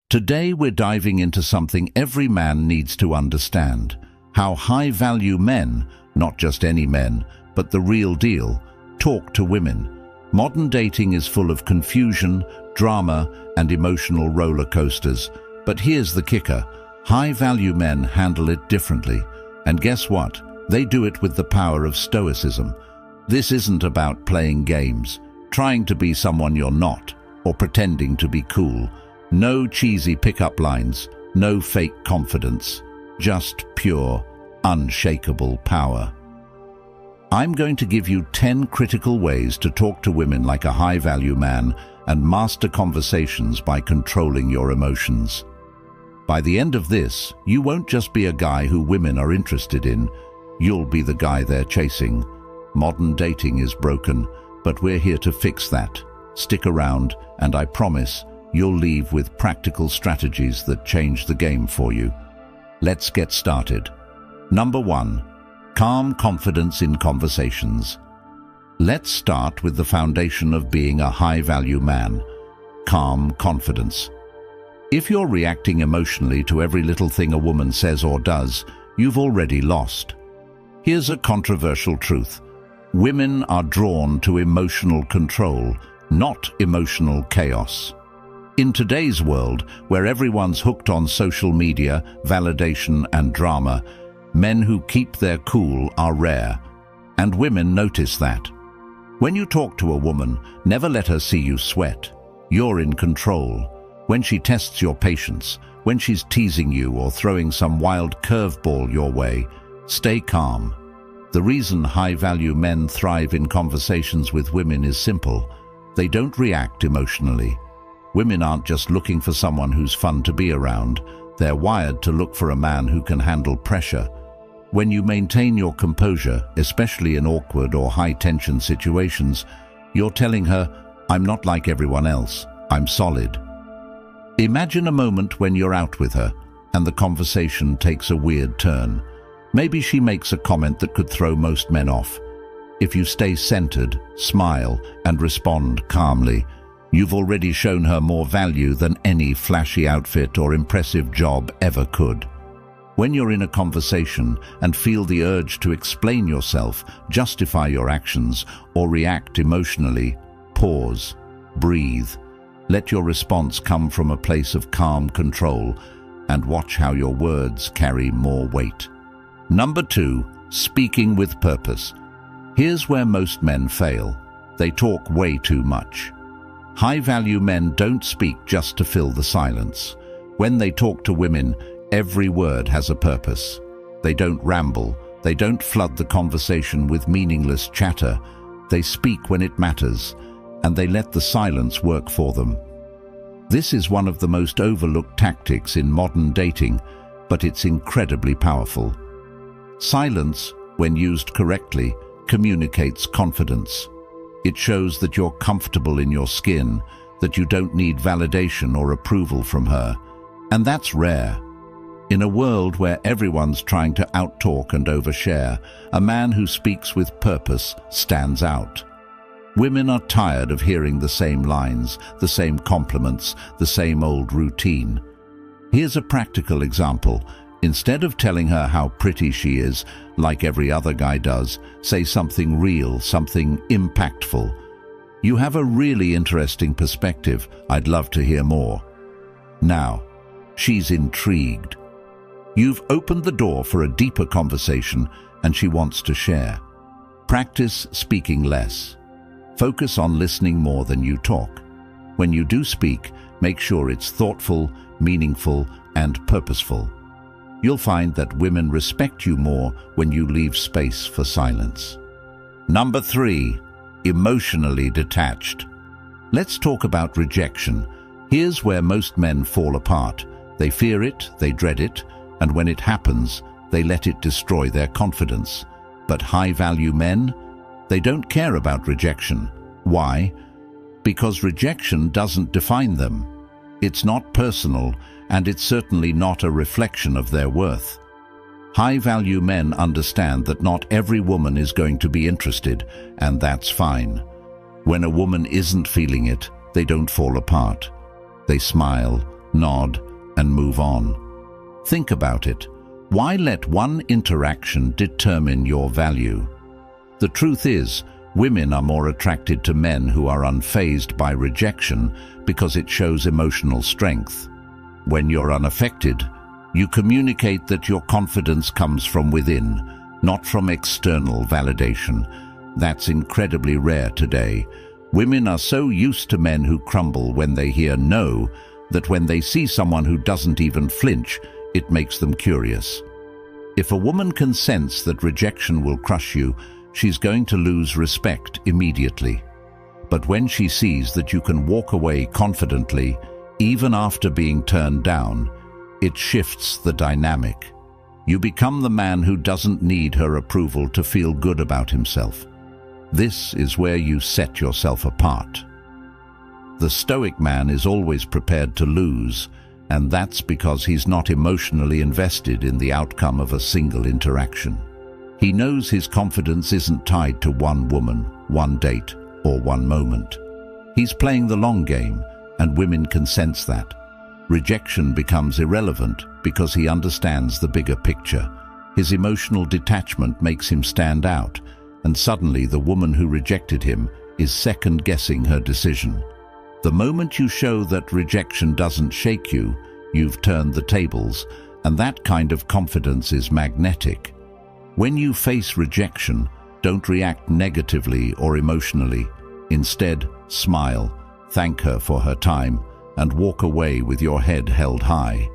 Today we're diving into something every man needs to understand: how high-value men, not just any men, but the real deal, talk to women. Modern dating is full of confusion, drama, and emotional roller coasters. But here's the kicker: high-value men handle it differently. And guess what? They do it with the power of stoicism. This isn't about playing games, trying to be someone you're not, or pretending to be cool. No cheesy pickup lines, no fake confidence, just pure, unshakable power. I'm going to give you 10 critical ways to talk to women like a high-value man and master conversations by controlling your emotions. By the end of this, you won't just be a guy who women are interested in, you'll be the guy they're chasing. Modern dating is broken, but we're here to fix that. Stick around, and I promise you'll leave with practical strategies that change the game for you. Let's get started. Number 1. Calm confidence in conversations. Let's start with the foundation of being a high-value man: calm confidence. If you're reacting emotionally to every little thing a woman says or does, you've already lost. Here's a controversial truth: women are drawn to emotional control, not emotional chaos. In today's world, where everyone's hooked on social media, validation, and drama, men who keep their cool are rare, and women notice that. When you talk to a woman, never let her see you sweat. You're in control. When she tests your patience, when she's teasing you or throwing some wild curveball your way, stay calm. The reason high-value men thrive in conversations with women is simple: they don't react emotionally. Women aren't just looking for someone who's fun to be around. They're wired to look for a man who can handle pressure. When you maintain your composure, especially in awkward or high-tension situations, you're telling her, "I'm not like everyone else. I'm solid." Imagine a moment when you're out with her, and the conversation takes a weird turn. Maybe she makes a comment that could throw most men off. If you stay centered, smile, and respond calmly, you've already shown her more value than any flashy outfit or impressive job ever could. When you're in a conversation and feel the urge to explain yourself, justify your actions, or react emotionally, pause, breathe. Let your response come from a place of calm control, and watch how your words carry more weight. Number 2. Speaking with purpose. Here's where most men fail. They talk way too much. High-value men don't speak just to fill the silence. When they talk to women, every word has a purpose. They don't ramble. They don't flood the conversation with meaningless chatter. They speak when it matters, and they let the silence work for them. This is one of the most overlooked tactics in modern dating, but it's incredibly powerful. Silence, when used correctly, communicates confidence. It shows that you're comfortable in your skin, that you don't need validation or approval from her. And that's rare. In a world where everyone's trying to outtalk and overshare, a man who speaks with purpose stands out. Women are tired of hearing the same lines, the same compliments, the same old routine. Here's a practical example. Instead of telling her how pretty she is, like every other guy does, say something real, something impactful. "You have a really interesting perspective. I'd love to hear more." Now, she's intrigued. You've opened the door for a deeper conversation, and she wants to share. Practice speaking less. Focus on listening more than you talk. When you do speak, make sure it's thoughtful, meaningful, and purposeful. You'll find that women respect you more when you leave space for silence. Number 3. Emotionally detached. Let's talk about rejection. Here's where most men fall apart. They fear it, they dread it, and when it happens, they let it destroy their confidence. But high-value men? They don't care about rejection. Why? Because rejection doesn't define them. It's not personal, and it's certainly not a reflection of their worth. High-value men understand that not every woman is going to be interested, and that's fine. When a woman isn't feeling it, they don't fall apart. They smile, nod, and move on. Think about it. Why let one interaction determine your value? The truth is, women are more attracted to men who are unfazed by rejection because it shows emotional strength. When you're unaffected, you communicate that your confidence comes from within, not from external validation. That's incredibly rare today. Women are so used to men who crumble when they hear no, that when they see someone who doesn't even flinch, it makes them curious. If a woman can sense that rejection will crush you, she's going to lose respect immediately. But when she sees that you can walk away confidently, even after being turned down, it shifts the dynamic. You become the man who doesn't need her approval to feel good about himself. This is where you set yourself apart. The Stoic man is always prepared to lose, and that's because he's not emotionally invested in the outcome of a single interaction. He knows his confidence isn't tied to one woman, one date, or one moment. He's playing the long game, and women can sense that. Rejection becomes irrelevant because he understands the bigger picture. His emotional detachment makes him stand out, and suddenly the woman who rejected him is second-guessing her decision. The moment you show that rejection doesn't shake you, you've turned the tables, and that kind of confidence is magnetic. When you face rejection, don't react negatively or emotionally. Instead, smile, thank her for her time, and walk away with your head held high.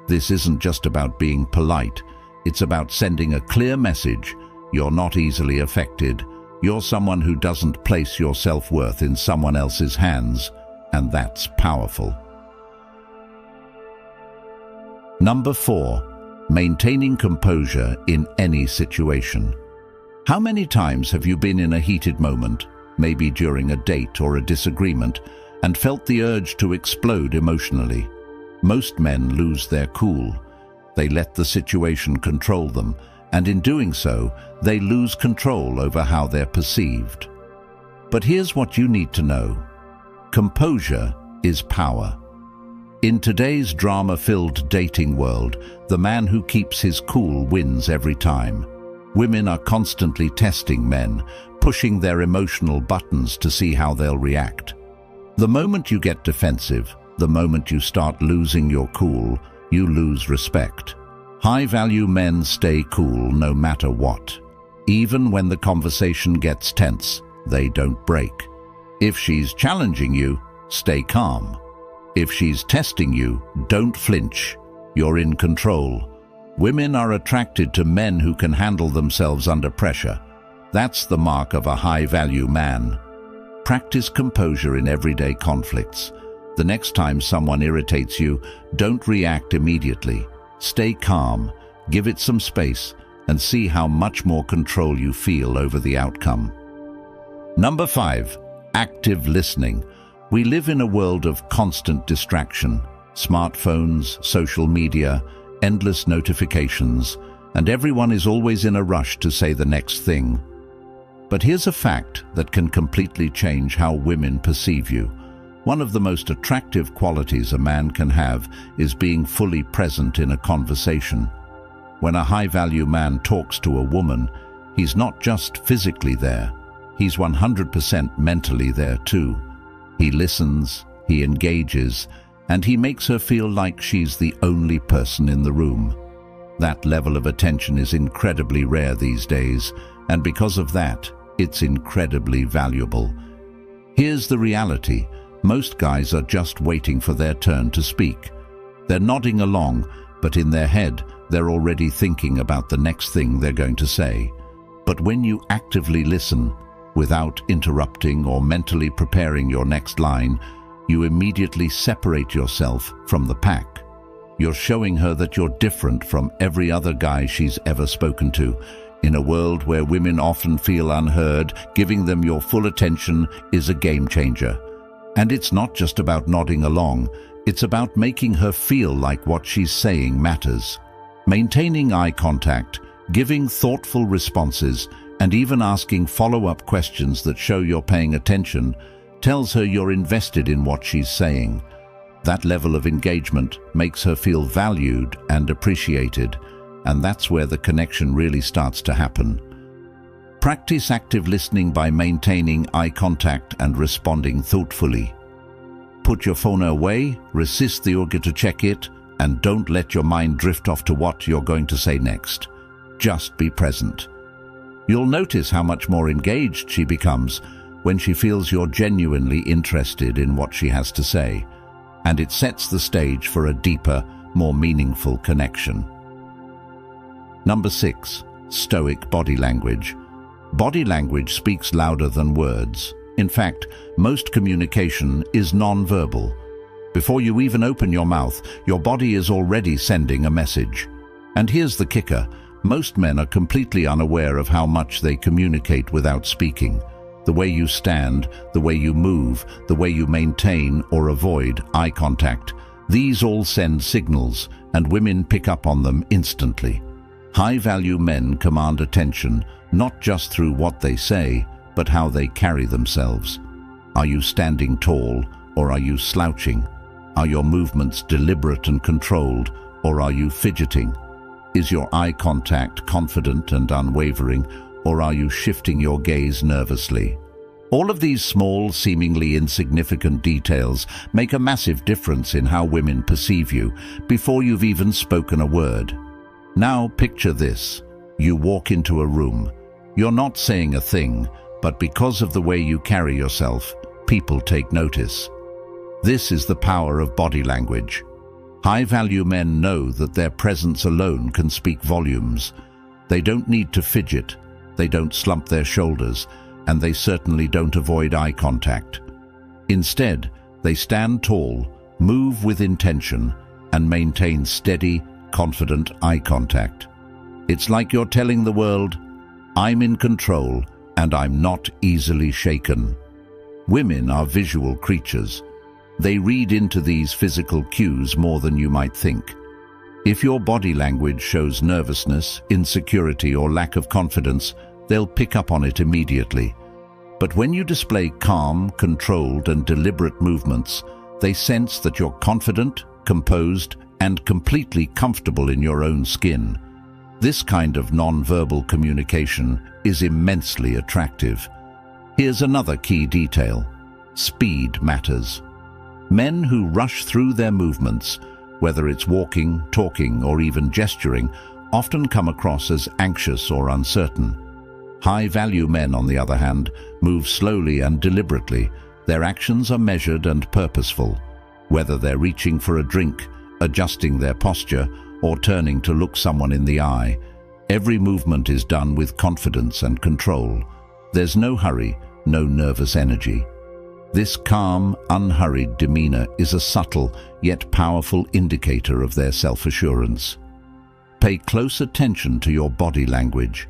This isn't just about being polite, it's about sending a clear message. You're not easily affected. You're someone who doesn't place your self-worth in someone else's hands, and that's powerful. Number 4, maintaining composure in any situation. How many times have you been in a heated moment, maybe during a date or a disagreement, and felt the urge to explode emotionally? Most men lose their cool. They let the situation control them, and in doing so, they lose control over how they're perceived. But here's what you need to know. Composure is power. In today's drama-filled dating world, the man who keeps his cool wins every time. Women are constantly testing men, pushing their emotional buttons to see how they'll react. The moment you get defensive, the moment you start losing your cool, you lose respect. High-value men stay cool no matter what. Even when the conversation gets tense, they don't break. If she's challenging you, stay calm. If she's testing you, don't flinch. You're in control. Women are attracted to men who can handle themselves under pressure. That's the mark of a high-value man. Practice composure in everyday conflicts. The next time someone irritates you, don't react immediately. Stay calm, give it some space, and see how much more control you feel over the outcome. Number 5, active listening. We live in a world of constant distraction. Smartphones, social media, endless notifications, and everyone is always in a rush to say the next thing. But here's a fact that can completely change how women perceive you. One of the most attractive qualities a man can have is being fully present in a conversation. When a high-value man talks to a woman, he's not just physically there, he's 100% mentally there too. He listens, he engages, and he makes her feel like she's the only person in the room. That level of attention is incredibly rare these days, and because of that, it's incredibly valuable. Here's the reality. Most guys are just waiting for their turn to speak. They're nodding along, but in their head, they're already thinking about the next thing they're going to say. But when you actively listen, without interrupting or mentally preparing your next line, you immediately separate yourself from the pack. You're showing her that you're different from every other guy she's ever spoken to. In a world where women often feel unheard, giving them your full attention is a game changer. And it's not just about nodding along, it's about making her feel like what she's saying matters. Maintaining eye contact, giving thoughtful responses, and even asking follow-up questions that show you're paying attention tells her you're invested in what she's saying. That level of engagement makes her feel valued and appreciated, and that's where the connection really starts to happen. Practice active listening by maintaining eye contact and responding thoughtfully. Put your phone away, resist the urge to check it, and don't let your mind drift off to what you're going to say next. Just be present. You'll notice how much more engaged she becomes when she feels you're genuinely interested in what she has to say, and it sets the stage for a deeper, more meaningful connection. Number 6. Stoic body language. Body language speaks louder than words. In fact, most communication is non-verbal. Before you even open your mouth, your body is already sending a message. And here's the kicker: most men are completely unaware of how much they communicate without speaking. The way you stand, the way you move, the way you maintain or avoid eye contact, these all send signals, and women pick up on them instantly. High-value men command attention not just through what they say, but how they carry themselves. Are you standing tall, or are you slouching? Are your movements deliberate and controlled, or are you fidgeting? Is your eye contact confident and unwavering, or are you shifting your gaze nervously? All of these small, seemingly insignificant details make a massive difference in how women perceive you before you've even spoken a word. Now picture this. You walk into a room. You're not saying a thing, but because of the way you carry yourself, people take notice. This is the power of body language. High-value men know that their presence alone can speak volumes. They don't need to fidget, they don't slump their shoulders, and they certainly don't avoid eye contact. Instead, they stand tall, move with intention, and maintain steady, confident eye contact. It's like you're telling the world, I'm in control, and I'm not easily shaken. Women are visual creatures. They read into these physical cues more than you might think. If your body language shows nervousness, insecurity, or lack of confidence, they'll pick up on it immediately. But when you display calm, controlled, and deliberate movements, they sense that you're confident, composed, and completely comfortable in your own skin. This kind of non-verbal communication is immensely attractive. Here's another key detail. Speed matters. Men who rush through their movements, whether it's walking, talking, or even gesturing, often come across as anxious or uncertain. High-value men, on the other hand, move slowly and deliberately. Their actions are measured and purposeful. Whether they're reaching for a drink, adjusting their posture, or turning to look someone in the eye, every movement is done with confidence and control. There's no hurry, no nervous energy. This calm, unhurried demeanor is a subtle yet powerful indicator of their self-assurance. Pay close attention to your body language.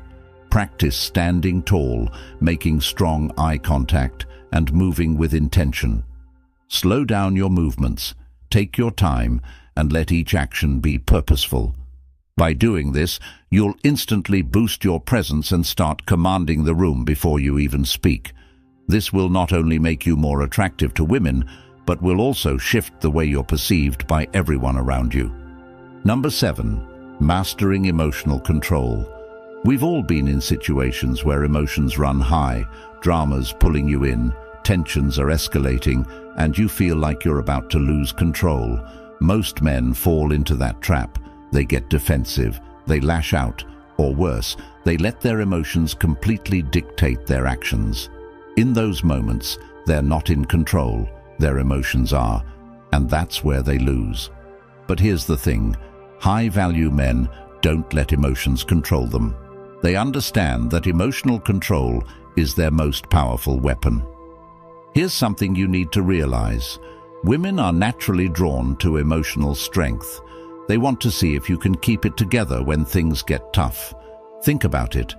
Practice standing tall, making strong eye contact, and moving with intention. Slow down your movements, take your time, and let each action be purposeful. By doing this, you'll instantly boost your presence and start commanding the room before you even speak. This will not only make you more attractive to women, but will also shift the way you're perceived by everyone around you. Number 7. Mastering emotional control. We've all been in situations where emotions run high, dramas pulling you in, tensions are escalating, and you feel like you're about to lose control. Most men fall into that trap. They get defensive, they lash out, or worse, they let their emotions completely dictate their actions. In those moments, they're not in control, their emotions are, and that's where they lose. But here's the thing, high-value men don't let emotions control them. They understand that emotional control is their most powerful weapon. Here's something you need to realize. Women are naturally drawn to emotional strength. They want to see if you can keep it together when things get tough. Think about it.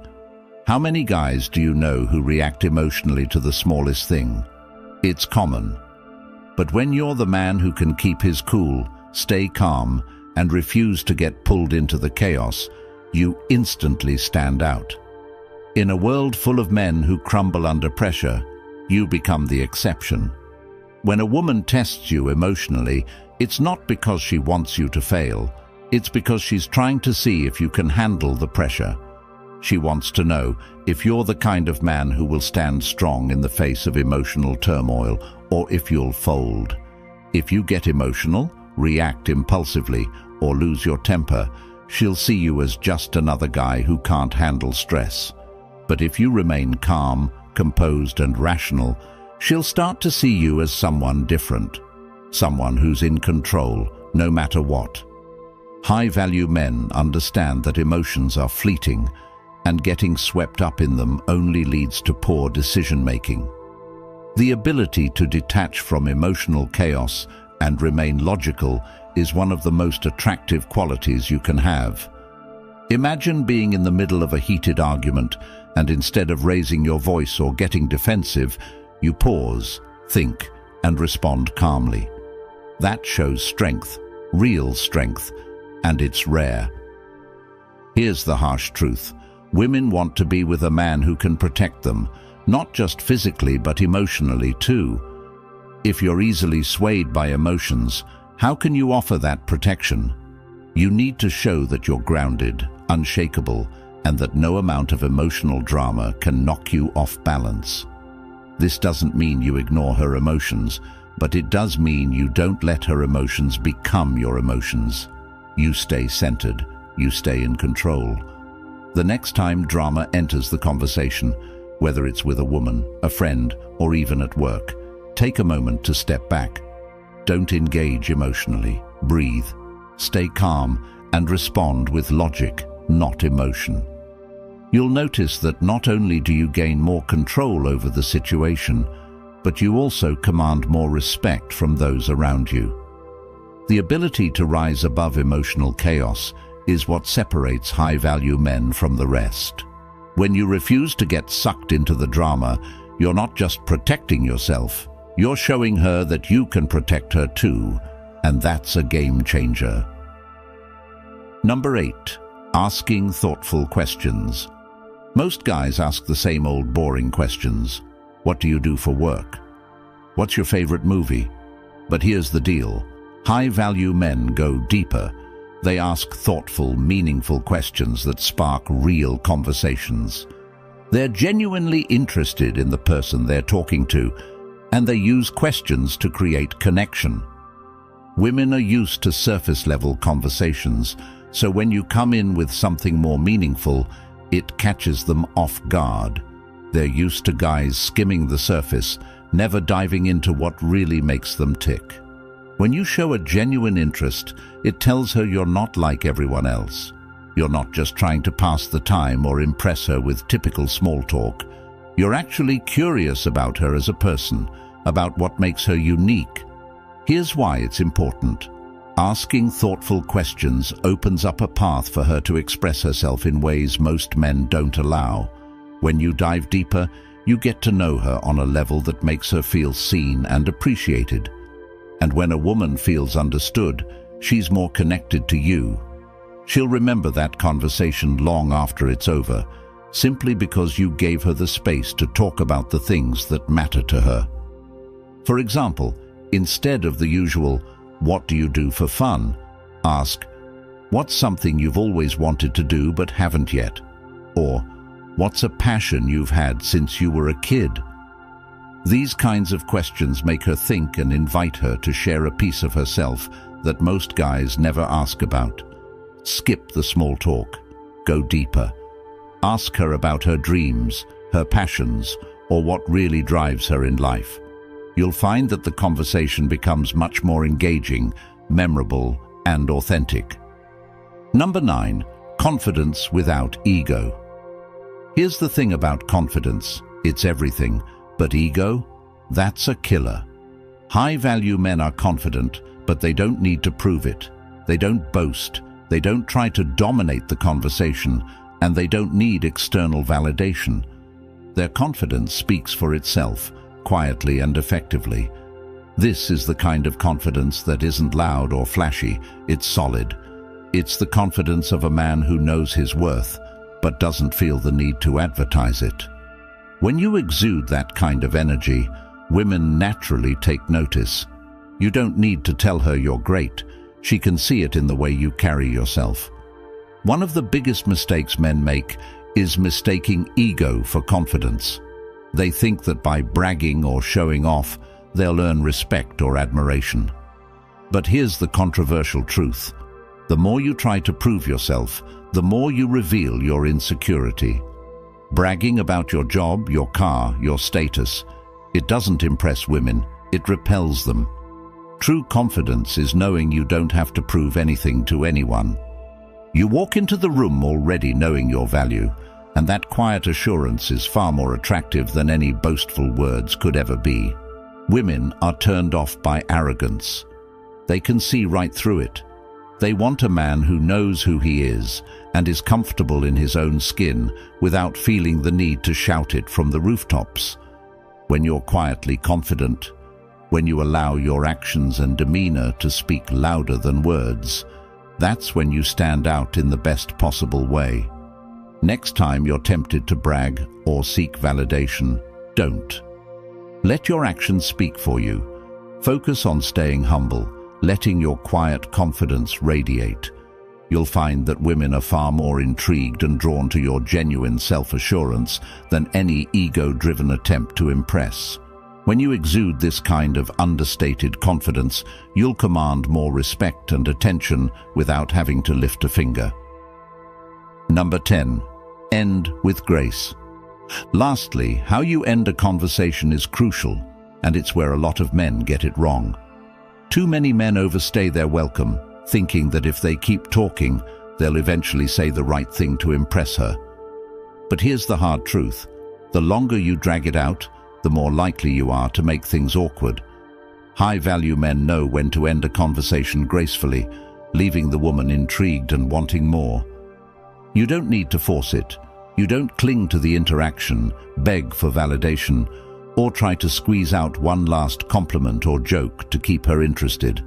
How many guys do you know who react emotionally to the smallest thing? It's common. But when you're the man who can keep his cool, stay calm, and refuse to get pulled into the chaos, you instantly stand out. In a world full of men who crumble under pressure, you become the exception. When a woman tests you emotionally, it's not because she wants you to fail. It's because she's trying to see if you can handle the pressure. She wants to know if you're the kind of man who will stand strong in the face of emotional turmoil, or if you'll fold. If you get emotional, react impulsively, or lose your temper, she'll see you as just another guy who can't handle stress. But if you remain calm, composed, and rational, she'll start to see you as someone different, someone who's in control, no matter what. High-value men understand that emotions are fleeting, and getting swept up in them only leads to poor decision-making. The ability to detach from emotional chaos and remain logical is one of the most attractive qualities you can have. Imagine being in the middle of a heated argument, and instead of raising your voice or getting defensive, you pause, think, and respond calmly. That shows strength, real strength, and it's rare. Here's the harsh truth. Women want to be with a man who can protect them, not just physically but emotionally too. If you're easily swayed by emotions, how can you offer that protection? You need to show that you're grounded, unshakable, and that no amount of emotional drama can knock you off balance. This doesn't mean you ignore her emotions, but it does mean you don't let her emotions become your emotions. You stay centered, you stay in control. The next time drama enters the conversation, whether it's with a woman, a friend, or even at work, take a moment to step back. Don't engage emotionally. Breathe, stay calm, and respond with logic, not emotion. You'll notice that not only do you gain more control over the situation, but you also command more respect from those around you. The ability to rise above emotional chaos is what separates high-value men from the rest. When you refuse to get sucked into the drama, you're not just protecting yourself, you're showing her that you can protect her too, and that's a game changer. Number 8. Asking thoughtful questions. Most guys ask the same old boring questions. What do you do for work? What's your favorite movie? But here's the deal. High-value men go deeper. They ask thoughtful, meaningful questions that spark real conversations. They're genuinely interested in the person they're talking to, and they use questions to create connection. Women are used to surface-level conversations, so when you come in with something more meaningful, it catches them off guard. They're used to guys skimming the surface, never diving into what really makes them tick. When you show a genuine interest, it tells her you're not like everyone else. You're not just trying to pass the time or impress her with typical small talk. You're actually curious about her as a person, about what makes her unique. Here's why it's important. Asking thoughtful questions opens up a path for her to express herself in ways most men don't allow. When you dive deeper, you get to know her on a level that makes her feel seen and appreciated. And when a woman feels understood, she's more connected to you. She'll remember that conversation long after it's over, simply because you gave her the space to talk about the things that matter to her. For example, instead of the usual, "What do you do for fun?" ask, "What's something you've always wanted to do but haven't yet?" Or, "What's a passion you've had since you were a kid?" These kinds of questions make her think and invite her to share a piece of herself that most guys never ask about. Skip the small talk. Go deeper. Ask her about her dreams, her passions, or what really drives her in life. You'll find that the conversation becomes much more engaging, memorable, and authentic. Number 9. Confidence without ego. Here's the thing about confidence. It's everything. But ego? That's a killer. High-value men are confident, but they don't need to prove it. They don't boast. They don't try to dominate the conversation, and they don't need external validation. Their confidence speaks for itself, quietly and effectively. This is the kind of confidence that isn't loud or flashy. It's solid. It's the confidence of a man who knows his worth, but doesn't feel the need to advertise it. When you exude that kind of energy, Women naturally take notice. You don't need to tell her you're great. She can see it in the way you carry yourself. One of the biggest mistakes men make is mistaking ego for confidence. They think that by bragging or showing off, they'll earn respect or admiration. But here's the controversial truth. The more you try to prove yourself, the more you reveal your insecurity. Bragging about your job, your car, your status, it doesn't impress women, it repels them. True confidence is knowing you don't have to prove anything to anyone. You walk into the room already knowing your value, and that quiet assurance is far more attractive than any boastful words could ever be. Women are turned off by arrogance. They can see right through it. They want a man who knows who he is and is comfortable in his own skin without feeling the need to shout it from the rooftops. When you're quietly confident, when you allow your actions and demeanor to speak louder than words, that's when you stand out in the best possible way. Next time you're tempted to brag or seek validation, don't. Let your actions speak for you. Focus on staying humble, letting your quiet confidence radiate. You'll find that women are far more intrigued and drawn to your genuine self-assurance than any ego-driven attempt to impress. When you exude this kind of understated confidence, you'll command more respect and attention without having to lift a finger. Number 10. End with grace. Lastly, how you end a conversation is crucial, and it's where a lot of men get it wrong. Too many men overstay their welcome, thinking that if they keep talking, they'll eventually say the right thing to impress her. But here's the hard truth. The longer you drag it out, the more likely you are to make things awkward. High-value men know when to end a conversation gracefully, leaving the woman intrigued and wanting more. You don't need to force it. You don't cling to the interaction, beg for validation, or try to squeeze out one last compliment or joke to keep her interested.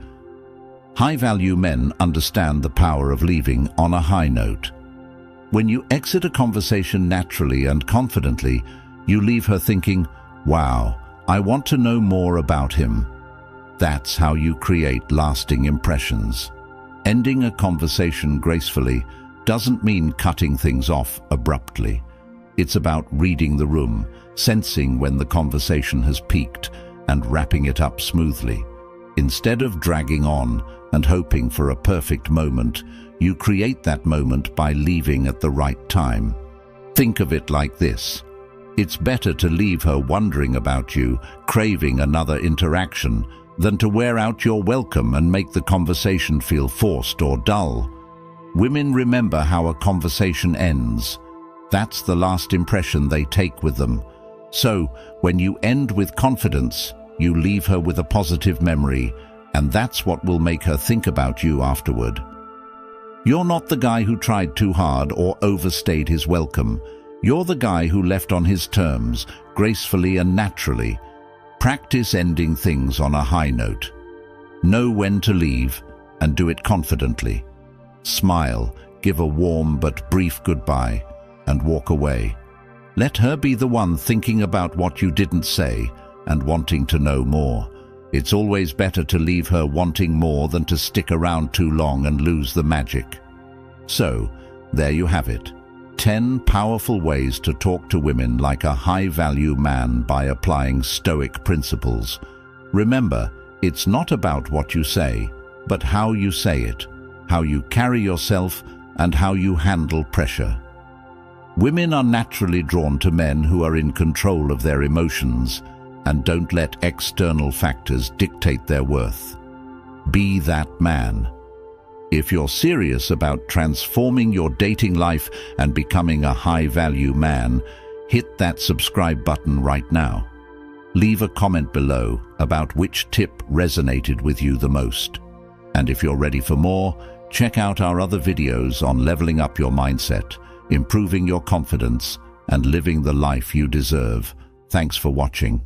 High-value men understand the power of leaving on a high note. When you exit a conversation naturally and confidently, you leave her thinking, "Wow, I want to know more about him." That's how you create lasting impressions. Ending a conversation gracefully doesn't mean cutting things off abruptly. It's about reading the room, sensing when the conversation has peaked, and wrapping it up smoothly. Instead of dragging on and hoping for a perfect moment, you create that moment by leaving at the right time. Think of it like this. It's better to leave her wondering about you, craving another interaction, than to wear out your welcome and make the conversation feel forced or dull. Women remember how a conversation ends. That's the last impression they take with them. So, when you end with confidence, you leave her with a positive memory, and that's what will make her think about you afterward. You're not the guy who tried too hard or overstayed his welcome. You're the guy who left on his terms, gracefully and naturally. Practice ending things on a high note. Know when to leave, and do it confidently. Smile, give a warm but brief goodbye, and walk away. Let her be the one thinking about what you didn't say and wanting to know more. It's always better to leave her wanting more than to stick around too long and lose the magic. So, there you have it. 10 powerful ways to talk to women like a high-value man by applying Stoic principles. Remember, it's not about what you say, but how you say it, how you carry yourself, and how you handle pressure. Women are naturally drawn to men who are in control of their emotions and don't let external factors dictate their worth. Be that man. If you're serious about transforming your dating life and becoming a high-value man, hit that subscribe button right now. Leave a comment below about which tip resonated with you the most. And if you're ready for more, check out our other videos on leveling up your mindset, improving your confidence, and living the life you deserve. Thanks for watching.